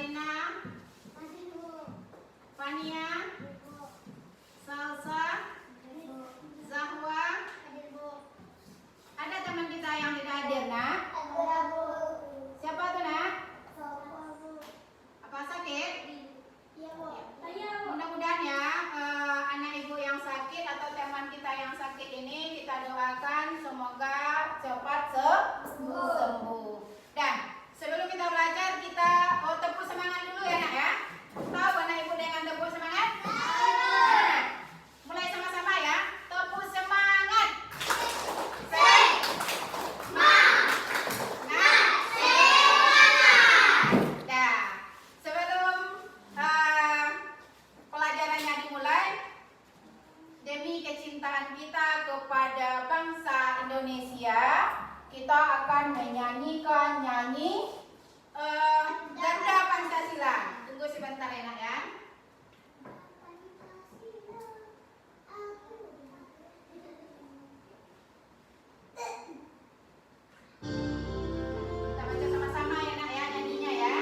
Alina, Fania, Salsa, Zahwa. Ada teman kita yang tidak hadir, nak? Siapa tuh, nak? Apa sakit? Mudah-mudahan ya anak ibu yang sakit atau teman kita yang sakit ini kita doakan semoga cepat sembuh. Dan sebelum kita belajar kita tepuk semangat dulu ya, nak ya. Tahu anak ibu dengan tepuk semangat? Nah, mulai sama-sama ya. Tepuk semangat. Demi kecintaan kita kepada bangsa Indonesia, kita akan menyanyikan nyanyi Garuda Pancasila. Tunggu sebentar ya, nak ya. Kita baca sama-sama ya, nak ya, nyanyinya ya.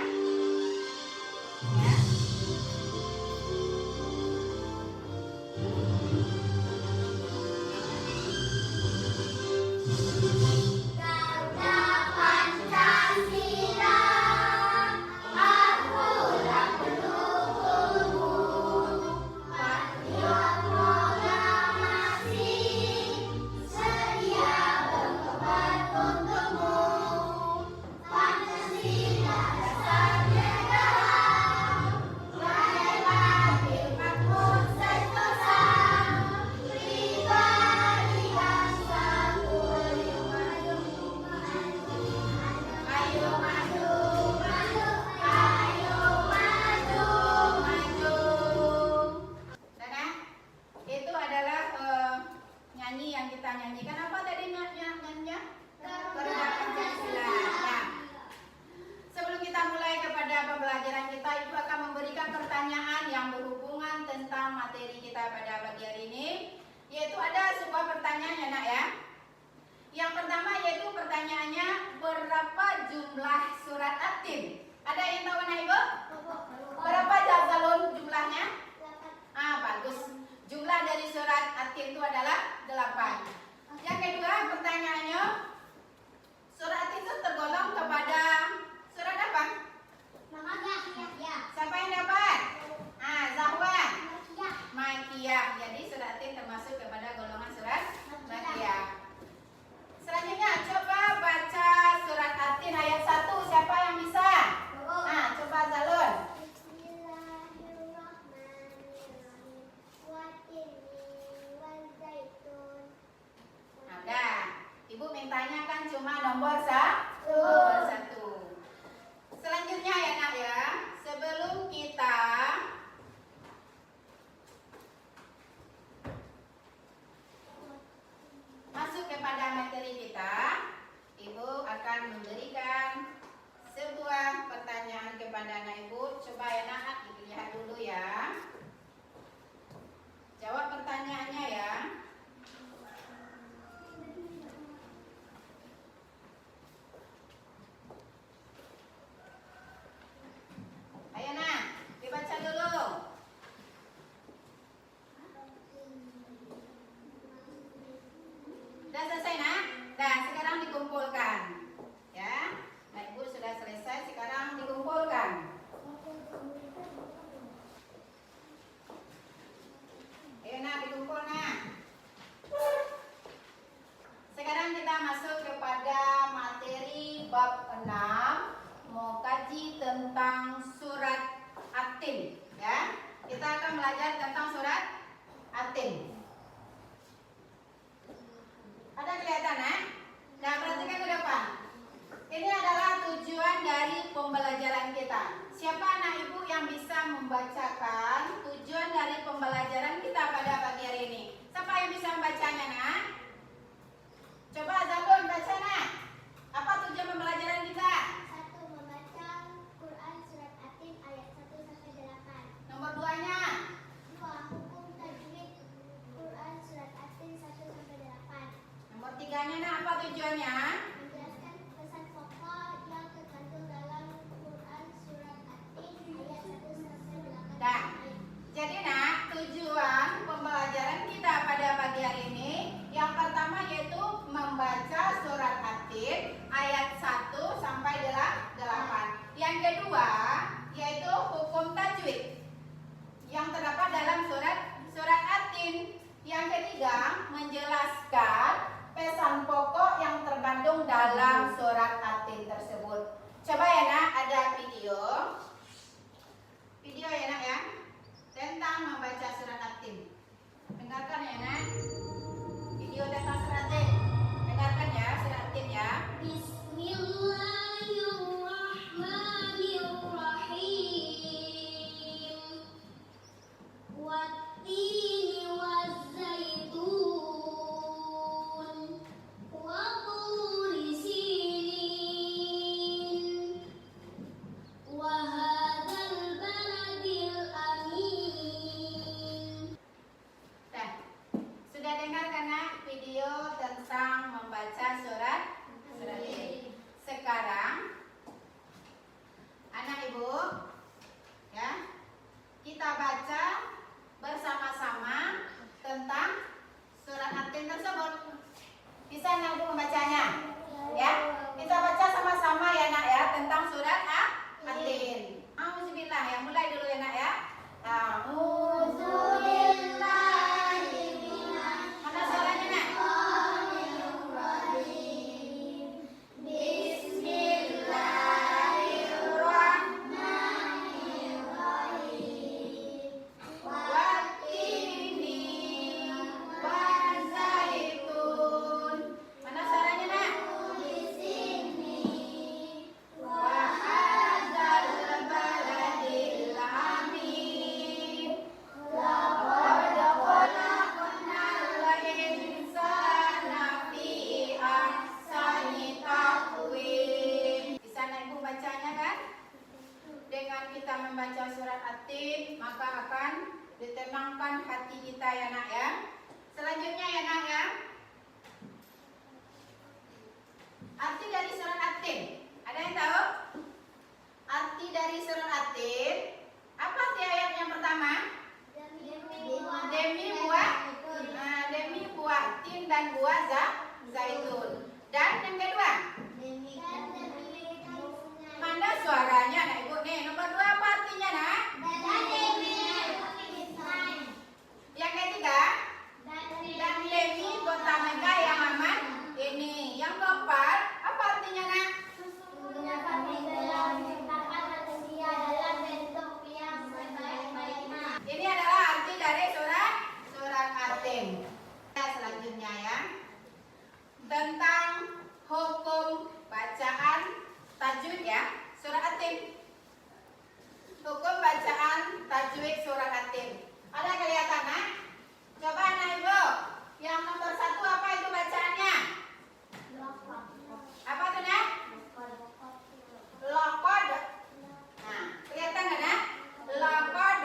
Materi kita pada pagi hari ini, yaitu ada sebuah pertanyaan ya, nak ya. Yang pertama yaitu pertanyaannya, berapa jumlah surat At-Tin? Ada yang tahu, anak ibu? Berapa Zalun jumlahnya? Bagus. Jumlah dari surat At-Tin itu adalah 8. Yang kedua pertanyaannya, surat At-Tin itu tergolong kepada surat apa? Siapa yang dapat? Zahwa. Makiyah. Jadi surat At-Tin termasuk kepada golongan surat Makiyah. Selanjutnya coba baca surat At-Tin ayat 1. Siapa yang bisa? Coba Zalun. Udah. Ibu mintanya kan cuma nomor 1. Selanjutnya ya, nak ya. Sebelum kita masuk kepada materi kita, Ibu akan memberikan sebuah pertanyaan kepada anak Ibu. Coba ya, nak, dilihat dulu ya. Jawab pertanyaannya ya. Ayo, nak, dibaca dulu. Sudah selesai, nak? Nah, sekarang dikumpulkan. Ya, Nah, Ibu sudah selesai, sekarang dikumpulkan. Ayo, nak, dikumpul, nak. Sekarang kita masuk kepada materi bab 6, mau kaji tentang surat At-Tin. Ya, kita akan belajar tentang surat At-Tin. Ada kelihatan, ya? Nah, perhatikan ke depan. Ini adalah tujuan dari pembelajaran kita. Siapa anak ibu yang bisa membacakan tujuan dari pembelajaran kita pada pagi hari ini? Siapa yang bisa membacanya, nak? Coba Zalun baca, nak. Apa tujuan pembelajaran kita? 1. Membaca Quran surat At-Tin ayat 1-8. Nomor 2-nya? 2. Hukum tajwid Quran surat At-Tin 1-8. Nomor 3-nya, nak, apa tujuannya? Menjelaskan pesan pokok yang terkandung dalam Quran surat At-Tin surat At-Tin, maka akan ditenangkan hati kita ya nak ya. Selanjutnya ya nak ya, arti dari surat At-Tin. Ada yang tahu? Arti dari surat At-Tin. Apa arti ayat yang pertama? Demi buah tin dan buah zaitun. Dan yang kedua? Mana suaranya nak ibu nih? Nomor 2 apa artinya nak? Yang ketiga? Dan demi kota Mekah yang aman ini. Yang keempat, apa artinya nak? Ini adalah arti dari surat At-Tin. Selanjutnya ya, tentang hukum bacaan tajwid ya, surat At-Tin. Hukum bacaan tajwid surat At-Tin. Ada kelihatan nak? Coba anak ibu, yang nomor 1 apa itu bacaannya? Apa tuh nak? Laqad. Nah, kelihatan nggak nak? Laqad.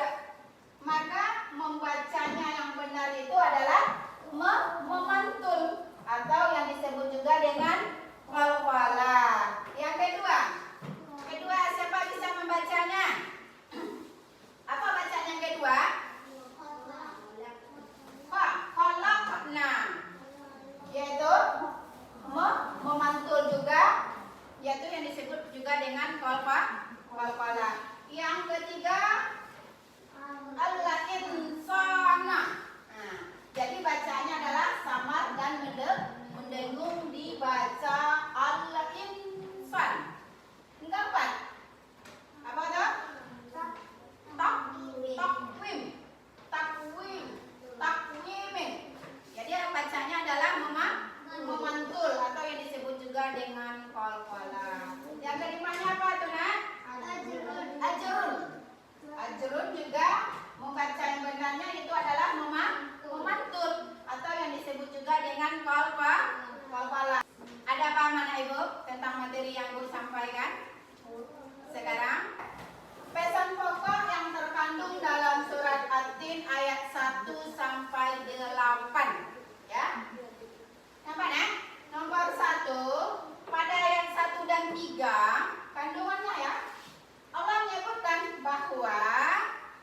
Maka membacanya yang benar itu adalah memantul atau yang disebut juga dengan qalqalah. Yang kedua, siapa bisa membacanya? Apa bacaan yang kedua? Khalaqna, yaitu memantul juga, yaitu yang disebut juga dengan qalqalah. Yang ketiga, al-insana. Nah, jadi bacaannya adalah samar dan mendengung dibaca al-insan. Yang keempat, apa tuh? Takwim. Jadi bacanya adalah memantul atau yang disebut juga dengan qalqalah. Yang kelimanya apa tuh nak? Ajrun juga membaca yang benarnya itu adalah memantul atau yang disebut juga dengan qalqalah. Ada paham anak ibu tentang materi yang ibu sampaikan? Sekarang pesan pokok yang terkandung dalam surat At-Tin ayat 1 sampai 8 ya. Nampak nak? Nomor 1 pada ayat 1 dan 3 kandungannya ya. Allah menyebutkan bahwa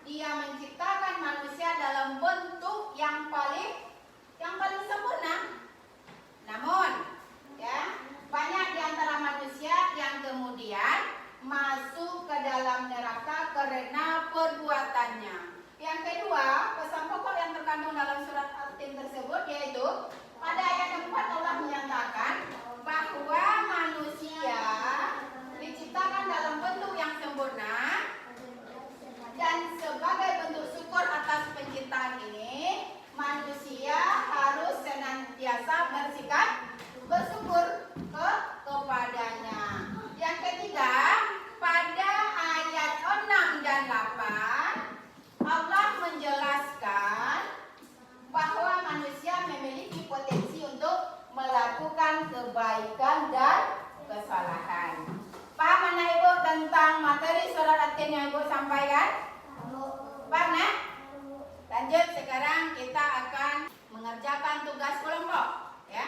Dia menciptakan manusia dalam bentuk yang paling sempurna. Namun, ya, banyak di antara manusia yang kemudian masuk ke dalam neraka karena perbuatannya. Yang kedua, pesan pokok yang terkandung dalam surat At-Tin tersebut yaitu pada ayat 4 Allah menyatakan bahwa manusia diciptakan dalam bentuk yang sempurna dan sebagai bentuk syukur atas penciptaan ini manusia harus senantiasa bersyukur kepadanya. Yang ketiga, pada ayat 6 dan 8 Allah menjelaskan bahwa manusia memiliki potensi untuk melakukan kebaikan dan kesalahan. Paham anak ibu tentang materi surat At-Tin yang ibu sampaikan? Paham nak? Lanjut, sekarang kita akan mengerjakan tugas kelompok ya.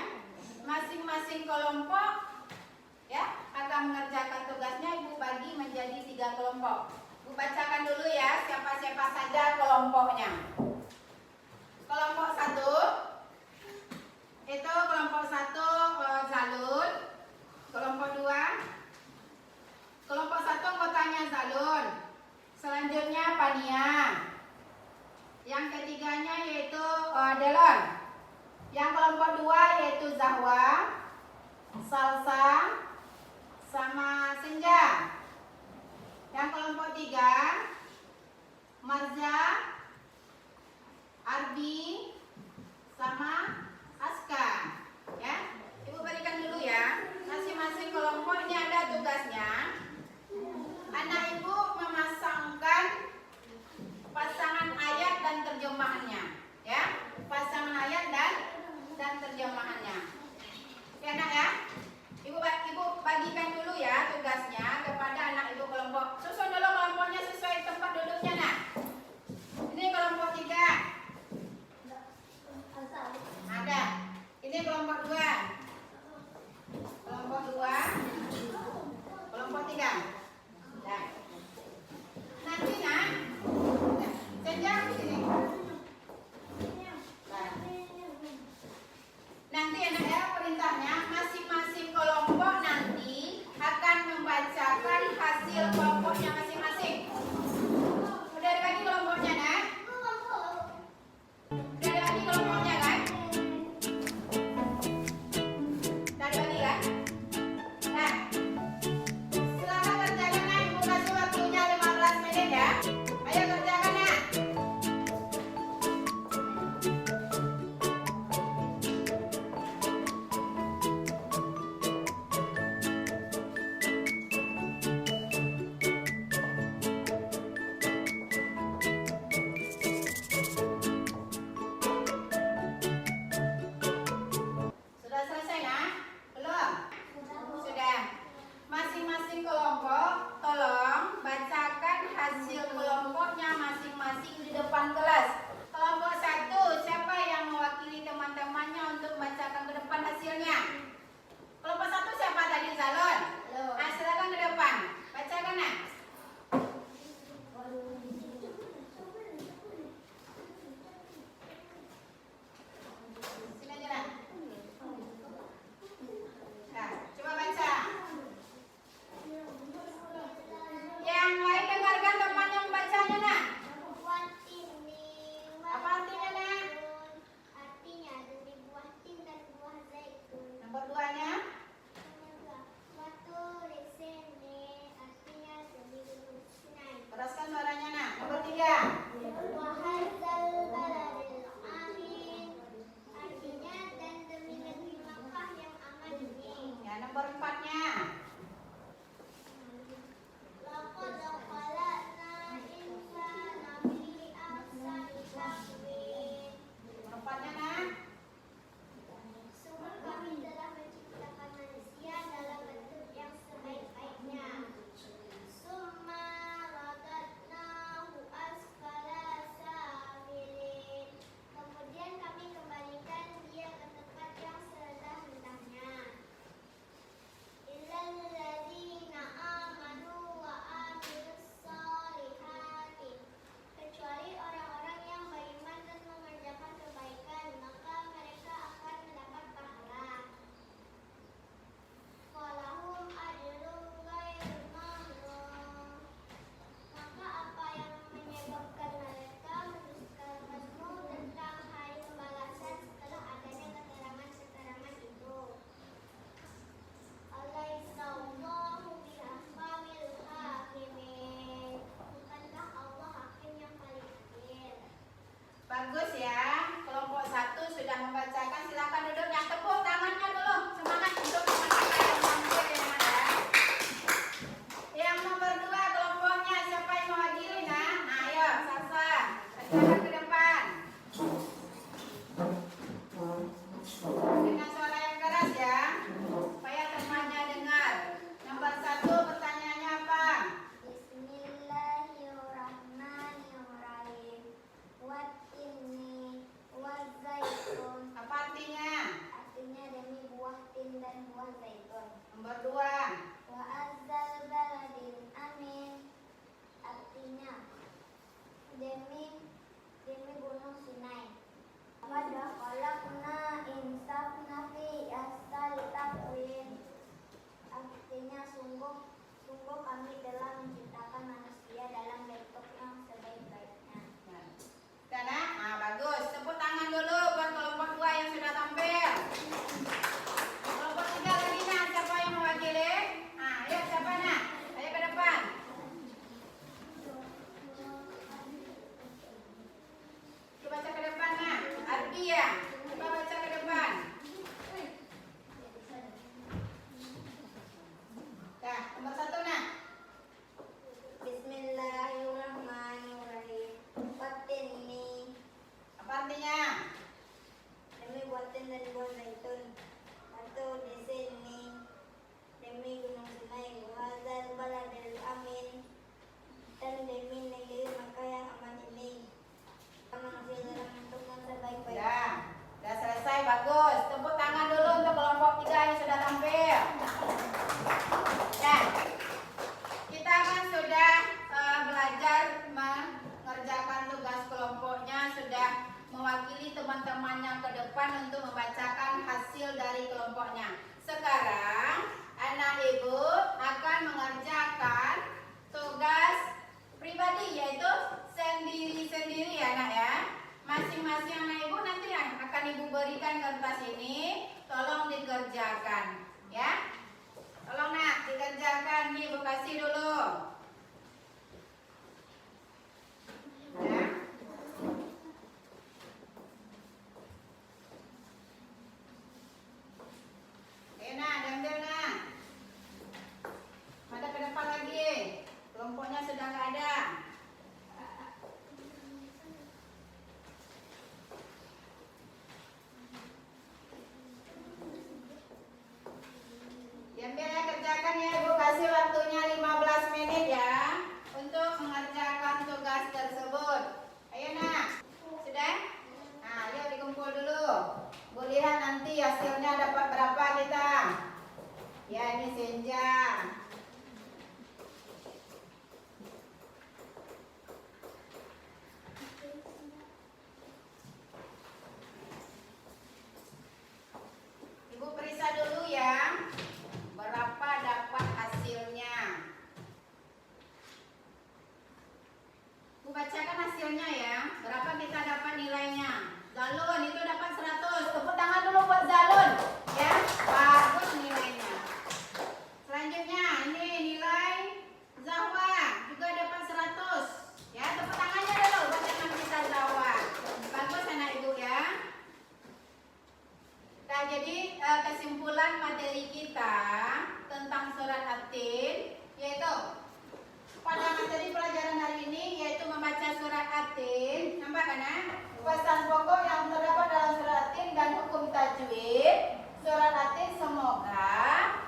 Masing-masing kelompok ya akan mengerjakan tugasnya. Ibu bagi menjadi 3 kelompok. Ibu bacakan dulu ya siapa-siapa saja kelompoknya. Kelompok 1 itu kelompok 1 Zalun. Kelompok 2 kelompok 1 anggotanya Zalun. Selanjutnya Pania. Yang ketiganya yaitu Delon. Yang kelompok 2 yaitu Zahwa, Salsa, sama Senja. Yang kelompok 3 Marza, Arbi, sama Aska. Ya, ibu berikan dulu ya. Masing-masing kelompok ini ada tugasnya. Anak ibu memasangkan pasangan ayat dan terjemahannya. Ya, pasangan ayat dan terjemahannya. Ya nak ya. Ibu bagikan dulu ya tugasnya kepada anak ibu kelompok. Susun dulu kelompoknya sesuai tempat duduknya. bacakan hasil kelompoknya masing-masing. Udah dibagi kelompoknya, nak? Udah dibagi kelompoknya, kan? Udah dibagi, kan? Nah, silakan kerjakan, nak. Ibu kasih waktunya 15 menit, ya. Ayo kerjakan, nak. Sudah selesai, nak? Belum? Sudah. Masing-masing kelompok, tolong bacakan hasil kelompoknya masing-masing di depan kelas. Kelompok 1, siapa yang mewakili teman-temannya untuk membacakan ke depan hasilnya? Kelompok 1 siapa tadi, Zalon? Nah, silakan ke depan. Bacakan, nak. Sini aja, nak. Nah, coba baca. Yang lain dengarkan temannya membacanya, nak. Kelompoknya sudah nggak ada. Diambil ya, kerjakan ya. Ibu kasih waktunya 15 menit ya untuk mengerjakan tugas tersebut. Ayo nak. Sudah? Nah, ayo dikumpul dulu. Bu lihat nanti hasilnya dapat berapa kita. Ya, ini senja. Ibu periksa dulu ya. Berapa dapat hasilnya. Bu bacakan hasilnya ya. Berapa kita dapat nilainya. Zalun itu dapat 100. Tepuk tangan dulu buat Zalun. Ya, bagus nilainya. Selanjutnya ini nilai Zahwa juga dapat 100. Ya, tepuk tangannya dulu buat teman kita Zahwa. Bagus anak ibu ya. Nah, jadi kesimpulan materi kita tentang surat At-Tin yaitu pada materi pelajaran hari ini yaitu membaca surat At-Tin. Nampak kan ya? Pesan pokok yang terdapat dalam surat At-Tin dan hukum tajwid surat At-Tin. Semoga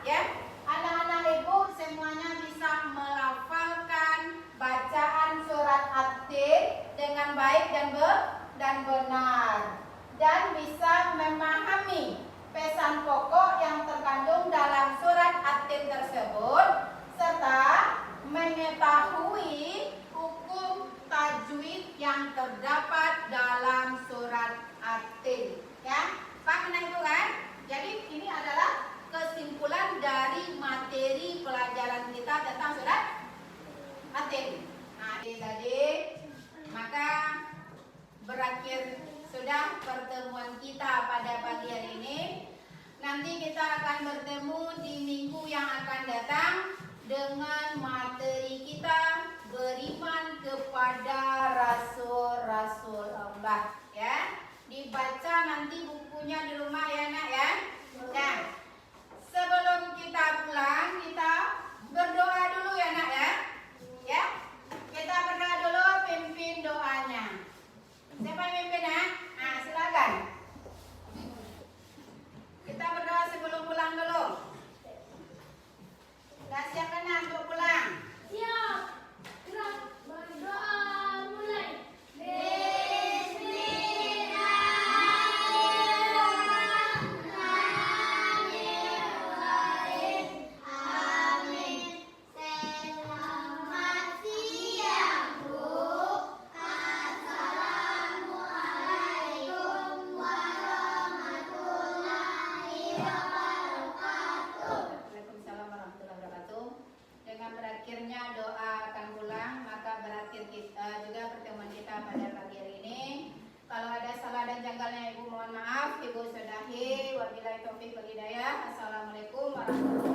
ya anak-anak ibu semuanya bisa melafalkan bacaan surat At-Tin dengan baik dan benar dan bisa memahami pesan pokok yang terkandung dalam surat At-Tin tersebut serta mengetahui hukum tajwid yang terdapat dalam surat At-Tin. Ya, paham itu kan? Jadi ini adalah kesimpulan dari materi pelajaran kita tentang surat At-Tin. Nah, jadi maka berakhir sudah pertemuan kita pada pagi hari ini. Nanti kita akan bertemu di minggu yang akan datang dengan materi kita beriman kepada Rasul-Rasul Allah. Ya, dibaca nanti bukunya di rumah ya nak ya. Nah, sebelum kita pulang kita berdoa dulu ya nak ya. Ya, kita berdoa dulu, pimpin doanya. Siapa yang mimpin nak? Nah, silakan. Kita berdoa sebelum pulang dulu. Sudah siap kan untuk pulang? Siap. Gerak. Berdoa mulai. Bismillahirrahmanirrahim. Amin. Selamat siang, Bu. Assalamualaikum warahmatullahi wabarakatuh. Waalaikumsalam warahmatullahi wabarakatuh. Dengan berakhirnya doa akan pulang, maka berakhir kita juga pertemuan kita pada pagi hari ini. Kalau ada salah dan janggalnya Ibu mohon maaf. Ibu sudahi. Wabillahi taufiq wal hidayah. Assalamualaikum warahmatullahi wabarakatuh.